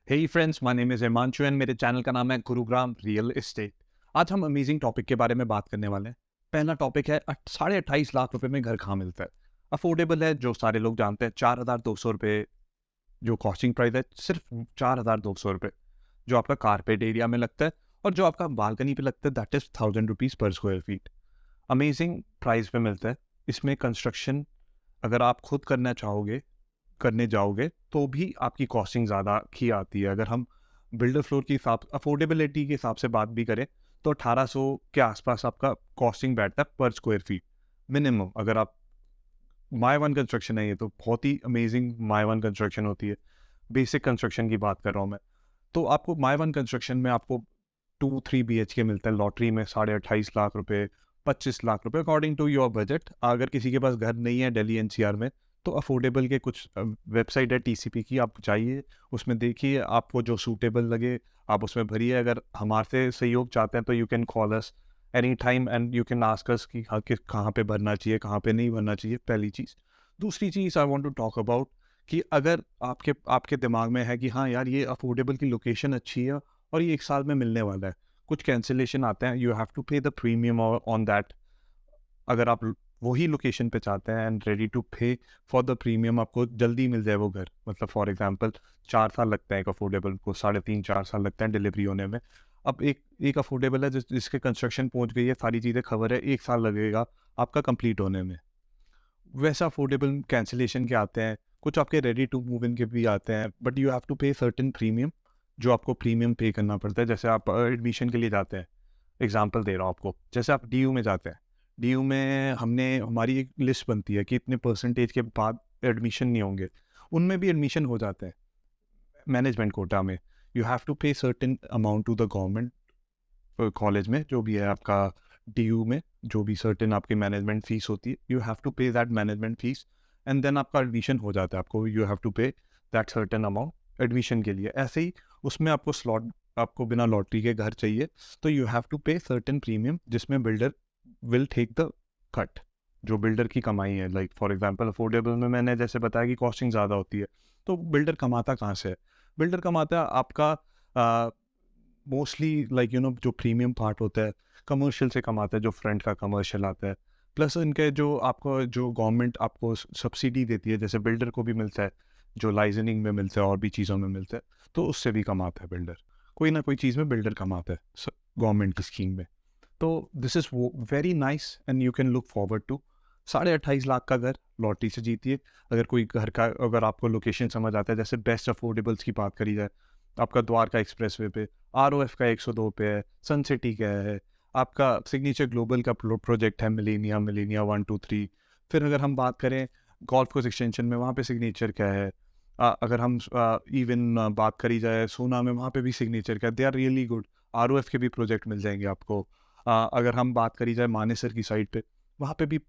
Hey friends, my name is Himanshu and मेरे channel का नाम है गुरुग्राम रियल एस्टेट। आज हम अमेजिंग टॉपिक के बारे में बात करने वाले हैं। पहला टॉपिक है 28.5 लाख रुपए में घर कहाँ मिलता है। अफोर्डेबल है, जो सारे लोग जानते हैं। 4,200 रुपये जो कॉस्टिंग प्राइस है, सिर्फ 4,200 रुपये जो आपका कारपेट एरिया में लगता है, और जो आपका बालकनी पे लगता है दैट इज 1,000 रुपीज़ पर स्क्वायर फीट। अमेजिंग प्राइस पे मिलता है। इसमें कंस्ट्रक्शन अगर आप खुद करने जाओगे तो भी आपकी कॉस्टिंग ज़्यादा की आती है। अगर हम बिल्डर फ्लोर के हिसाब अफोर्डेबिलिटी के हिसाब से बात भी करें तो 1800 के आसपास आपका कॉस्टिंग बैठता है पर स्क्वायर फीट मिनिमम। अगर आप माय वन कंस्ट्रक्शन है, ये तो बहुत ही अमेजिंग माय वन कंस्ट्रक्शन होती है। बेसिक कंस्ट्रक्शन की बात कर रहा हूँ मैं। तो आपको माय वन कंस्ट्रक्शन में आपको 2-3 BHK मिलता है लॉटरी में 28.5 लाख रुपए, 25 लाख रुपए अकॉर्डिंग टू योर बजट। अगर किसी के पास घर नहीं है दिल्ली एनसीआर में, तो अफोर्डेबल के कुछ वेबसाइट है टीसीपी की, आप जाइए उसमें देखिए, आपको जो सूटेबल लगे आप उसमें भरिए। अगर हमारे से सहयोग चाहते हैं तो you can call us any time and you can ask us कि हाँ, कहाँ पे भरना चाहिए, कहाँ पे नहीं भरना चाहिए। पहली चीज़। दूसरी चीज़ I want to talk about कि अगर आपके आपके दिमाग में है कि हाँ यार, ये अफोर्डेबल की लोकेशन अच्छी है और ये 1 साल में मिलने वाला है, कुछ कैंसिलेशन आते हैं, यू हैव टू पे द प्रीमियम ऑन दैट। अगर आप वही लोकेशन पे चाहते हैं एंड रेडी टू पे फॉर द प्रीमियम, आपको जल्दी मिल जाए वो घर। मतलब फॉर एग्जांपल 4 साल लगता है एक अफोर्डेबल को, 3.5-4 साल लगता है डिलीवरी होने में। अब एक एक अफोर्डेबल है जिसके कंस्ट्रक्शन पहुंच गई है, सारी चीज़ें खबर है, 1 साल लगेगा आपका कंप्लीट होने में। वैसा अफोर्डेबल कैंसिलेशन के आते हैं, कुछ आपके रेडी टू मूव इन के भी आते हैं, but you have to pay certain premium, जो आपको प्रीमियम पे करना पड़ता है। जैसे आप एडमिशन के लिए जाते हैं, एग्जांपल दे रहा हूँ आपको, जैसे आप डीयू में जाते हैं। डीयू में हमारी एक लिस्ट बनती है कि इतने परसेंटेज के बाद एडमिशन नहीं होंगे, उनमें भी एडमिशन हो जाते हैं मैनेजमेंट कोटा में। You have to pay certain amount to the government college में, जो भी है आपका डीयू में, जो भी सर्टेन आपकी मैनेजमेंट फीस होती है, you have to pay that management fee and then आपका एडमिशन हो जाता है। आपको you have to pay that certain amount admission के लिए। ऐसे ही उसमें आपको स्लॉट, आपको बिना लॉटरी के घर चाहिए तो you have to pay certain premium, जिसमें builder will take the cut, जो बिल्डर की कमाई है। लाइक फॉर एग्जांपल अफोर्डेबल में मैंने जैसे बताया कि कॉस्टिंग ज़्यादा होती है, तो बिल्डर कमाता कहाँ से है? बिल्डर कमाता है आपका मोस्टली लाइक जो प्रीमियम पार्ट होता है कमर्शियल से कमाता है, जो फ्रंट का कमर्शियल आता है। प्लस इनके जो आपको जो गवर्नमेंट आपको सब्सिडी देती है, जैसे बिल्डर को भी मिलता है, जो लाइजनिंग में मिलता है और भी चीज़ों में मिलता है, तो उससे भी कमाता है बिल्डर। कोई ना कोई चीज़ में बिल्डर कमाता है गवर्नमेंट की स्कीम में। तो this is very nice and you can look forward to 28.5 lakh का घर लॉटरी से जीतिए। अगर कोई घर का, अगर आपको लोकेशन समझ आता है, जैसे बेस्ट अफोर्डेबल्स की बात करी जाए, आपका द्वारका एक्सप्रेसवे पे, आरओएफ का 102 पे है, सन सिटी का है, आपका सिग्नेचर ग्लोबल का प्रोजेक्ट है मिलेनिया, मिलेनिया 1-2-3। फिर अगर हम बात करें गोल्फ कोर्स एक्सटेंशन में, वहाँ पे सिग्नेचर क्या है। अगर हम इवन बात करी जाए सोना में, वहाँ पे भी सिग्नेचर क्या है, they are really good. ROF के भी प्रोजेक्ट मिल जाएंगे आपको। अगर हम बात करी जाए मानेसर की साइड पे, वहाँ पे भी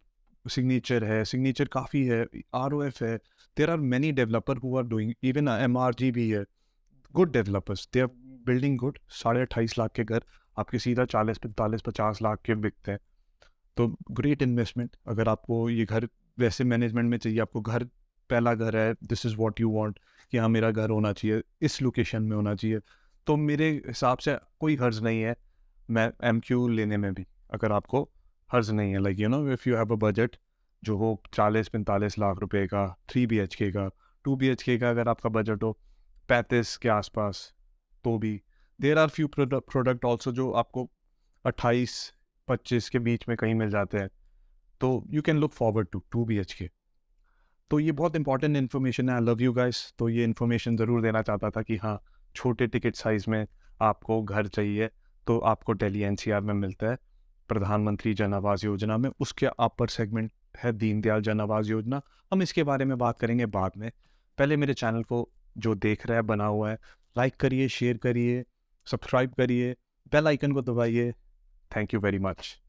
सिग्नेचर है, सिग्नेचर काफ़ी है, आरओएफ है। There are many developer who are doing, even MRG भी है, good developers, they are building good. 28.5 lakh के घर आपके सीधा 40-45-50 लाख के बिकते हैं। तो ग्रेट इन्वेस्टमेंट। अगर आपको ये घर वैसे मैनेजमेंट में चाहिए, आपको घर, पहला घर है, this is what you want, कि हाँ मेरा घर होना चाहिए, इस लोकेशन में होना चाहिए, तो मेरे हिसाब से कोई हर्ज नहीं है मैं एमक्यू लेने में भी। अगर आपको हर्ज नहीं है, like if you have a budget जो हो 40-45 लाख रुपए का, 3 BHK का, 2 BHK का अगर आपका बजट हो 35 के आसपास, तो भी there are few product also जो आपको 28-25 के बीच में कहीं मिल जाते हैं। तो you can look forward to 2 BHK। तो ये बहुत इंपॉर्टेंट इन्फॉर्मेशन है। I love you guys. तो ये इन्फॉर्मेशन ज़रूर देना चाहता था कि हाँ, छोटे टिकट साइज़ में आपको घर चाहिए तो आपको दिल्ली एनसीआर में मिलता है प्रधानमंत्री जन आवास योजना में। उसके अपर सेगमेंट है दीनदयाल जन आवास योजना। हम इसके बारे में बात करेंगे बाद में। पहले मेरे चैनल को जो देख रहा है, बना हुआ है, लाइक करिए, शेयर करिए, सब्सक्राइब करिए, बेल आइकन को दबाइए। Thank you very much.